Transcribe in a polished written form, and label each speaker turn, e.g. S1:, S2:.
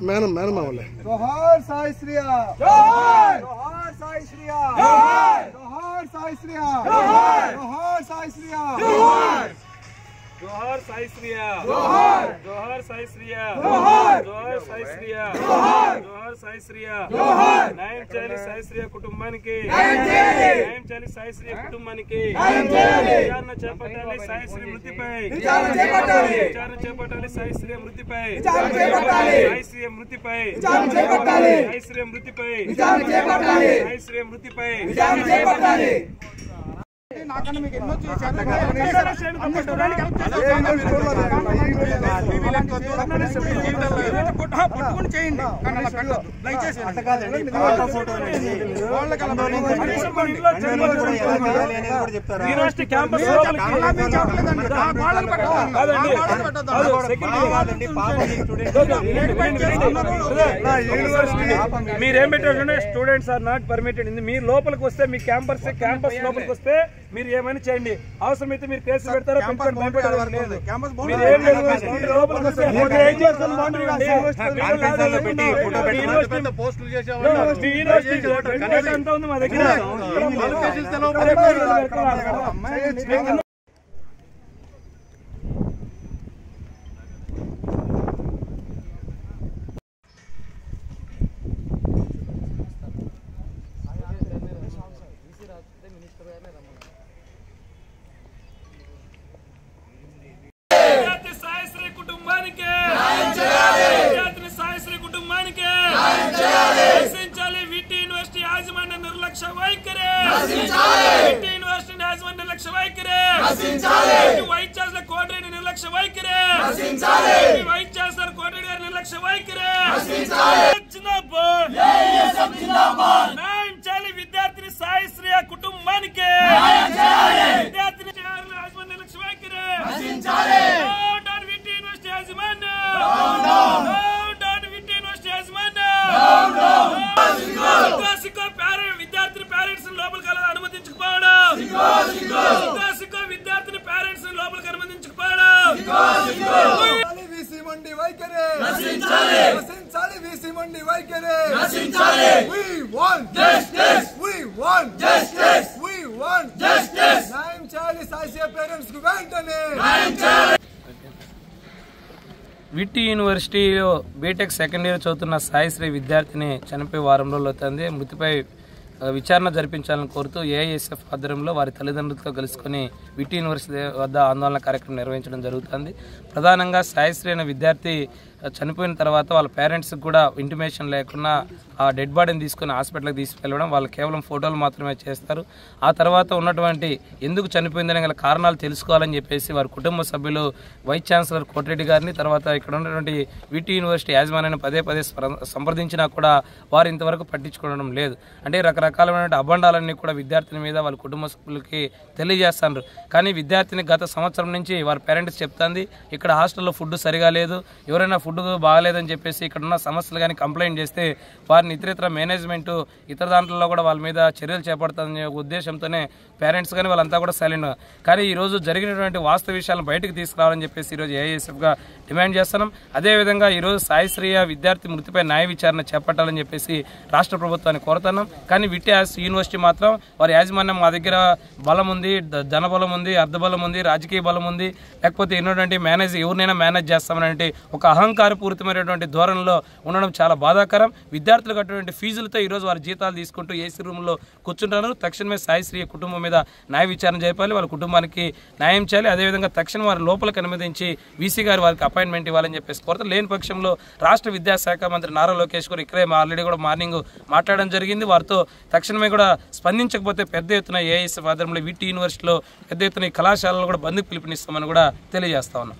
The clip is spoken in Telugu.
S1: मैडम आवले
S2: जोहार साई श्रिया जोहार जोहार साई श्रिया जोहार जोहार साई श्रिया जोहार जोहार साई श्रिया जोहार
S3: जोहार साई श्रिया
S2: जोहार
S3: जोहार साई श्रिया
S2: जोहार
S3: जोहार साई श्रिया
S2: जोहार
S3: जोहार साई श्रिया
S2: जोहार
S3: न्याయం చేయాలి సాయి శ్రియ కుటుంబానికి
S2: న్యాయం చేయాలి
S3: న్యాయం చేయాలి సాయి శ్రియ కుటుంబానికి
S2: న్యాయం చేయాలి
S3: విచారణ చేపట్టాలి సాయి శ్రీ మృతిపై
S2: విచారణ చేపట్టాలి
S3: విచారణ చేపట్టాలి సాయి శ్రియ మృతిపై
S2: విచారణ చేపట్టాలి
S3: సాయి శ్రియ మృతిపై
S2: విచారణ చేపట్టాలి
S3: సాయి శ్రియ మృతిపై
S2: విచారణ చేపట్టాలి
S3: సాయి శ్రియ మృతిపై
S2: విచారణ చేపట్టాలి
S4: నాకన్నా మీకు ఎన్నో పట్టుకుని చేయండి దయచేసి
S3: యూనివర్సిటీ క్యాంపస్ మీరేం పెట్టారు స్టూడెంట్స్ ఆర్ నాట్ పర్మిటెడ్ మీరు లోపలికి వస్తే మీ క్యాంపస్ లోపలికి వస్తే మీరు ఏమైనా చేయండి అవసరమైతే మీరు కేసు పెడతారో మా దగ్గర నిర్లక్ష్య వైఖరి నిర్లక్ష్య వైఖరి వైస్ ఛాన్సలర్ కోటిరెడ్డి నిర్లక్ష్య వైఖరి వైస్ ఛాన్సలర్ కోటిరెడ్డి గారి నిర్లక్ష్య వైఖరి న్యాయం చేయాలి విద్యార్థిని సాయి శ్రియ కుటుంబానికి విద్యార్థిని నిర్లక్ష్య వైఖరి యూనివర్సిటీ యాజమాన్యం విద్యార్థిని పేరెంట్స్ లోపలికి అనుమతించకపోవడం విద్యార్థిని పేరెంట్స్ లోపలికి అనుమతించకపోవడం
S2: వీసీ మండి వైఖరి రచించాలి వీసీ మండి వైఖరి we want justice న్యాయం చేయాలి సాయి పేరెంట్స్ కు వెంటనే
S3: విట్టి యూనివర్సిటీలో బీటెక్ సెకండ్ ఇయర్ చదువుతున్న సాయి శ్రీ విద్యార్థిని చనిపోయి వారం రోజులు అవుతుంది. మృతిపై విచారణ జరిపించాలని కోరుతూ ఏఐఎస్ఎఫ్ ఆధ్వర్యంలో వారి తల్లిదండ్రులతో కలుసుకొని విట్టి యూనివర్సిటీ వద్ద ఆందోళన కార్యక్రమం నిర్వహించడం జరుగుతుంది. ప్రధానంగా సాయి శ్రీ అనే విద్యార్థి చనిపోయిన తర్వాత వాళ్ళ పేరెంట్స్కి కూడా ఇంటిమేషన్ లేకుండా ఆ డెడ్ బాడీని తీసుకుని హాస్పిటల్కి తీసుకెళ్ళడం, వాళ్ళు కేవలం ఫోటోలు మాత్రమే చేస్తారు. ఆ తర్వాత ఉన్నటువంటి ఎందుకు చనిపోయిందనే గల కారణాలు తెలుసుకోవాలని చెప్పేసి వారి కుటుంబ సభ్యులు వైస్ ఛాన్సలర్ కోటిరెడ్డి గారిని, తర్వాత ఇక్కడ ఉన్నటువంటి విటి యూనివర్సిటీ యాజమాన్యాన్ని పదే సంప్రదించినా కూడా వారు ఇంతవరకు పట్టించుకోవడం లేదు. అంటే రకరకాలైన అబండాలన్నీ కూడా విద్యార్థిని మీద వాళ్ళ కుటుంబ సభ్యులకి తెలియజేస్తున్నారు. కానీ విద్యార్థిని గత సంవత్సరం నుంచి వారి పేరెంట్స్ చెప్తుంది ఇక్కడ హాస్టల్లో ఫుడ్ సరిగా లేదు, ఎవరైనా ఫుడ్ బాగాలేదని చెప్పేసి ఇక్కడ ఉన్న సమస్యలు కానీ కంప్లైంట్ చేస్తే వారిని ఇతర మేనేజ్మెంట్ ఇతర దాంట్లో కూడా వాళ్ళ మీద చర్యలు చేపడుతుందనే ఉద్దేశంతోనే పేరెంట్స్ కానీ వాళ్ళంతా కూడా సైలెంట్. కానీ ఈరోజు జరిగినటువంటి వాస్తవ విషయాలను బయటకు తీసుకురావాలని చెప్పేసి ఈరోజు ఏఐఎస్ఎఫ్గా డిమాండ్ చేస్తున్నాం. అదేవిధంగా ఈరోజు సాయి శ్రియ విద్యార్థి మృతిపై న్యాయ విచారణ చేపట్టాలని చెప్పేసి రాష్ట్ర ప్రభుత్వాన్ని కోరుతున్నాం. కానీ విటి యూనివర్సిటీ మాత్రం వారి యాజమాన్యం మా దగ్గర బలం ఉంది, ధనబలం ఉంది, అర్ధబలం ఉంది, రాజకీయ బలం ఉంది, లేకపోతే ఎన్నోటువంటి ఎవరినైనా మేనేజ్ చేస్తామనేటువంటి ఒక అహంకారపూరితమైనటువంటి ధోరణిలో ఉండడం చాలా బాధాకరం. విద్యార్థులకు అటువంటి ఫీజులతో ఈరోజు వారి జీతాలు తీసుకుంటూ ఏసీ రూమ్లో కూర్చుంటున్నారు. తక్షణమే సాయి శ్రీ కుటుంబం మీద న్యాయ విచారణ చేయాలి, వాళ్ళ కుటుంబానికి న్యాయం చేయాలి. అదేవిధంగా తక్షణం వారి లోపలికి అనుమతించి వీసీ గారు వారికి అపాయింట్మెంట్ ఇవ్వాలని చెప్పేసి కోరుతారు. లేని పక్షంలో రాష్ట్ర విద్యాశాఖ మంత్రి నారా లోకేష్ గారు ఇక్కడే ఆల్రెడీ కూడా మార్నింగ్ మాట్లాడడం జరిగింది. వారితో తక్షణమే కూడా స్పందించకపోతే పెద్ద ఎత్తున ఏఐఎస్ఎఫ్ ఆధ్వర్యంలో విటి యూనివర్సిటీలో పెద్ద ఎత్తున ఈ కళాశాలలో కూడా బంద్ పిలుపునిస్తామని కూడా తెలియజేస్తా ఉన్నాం.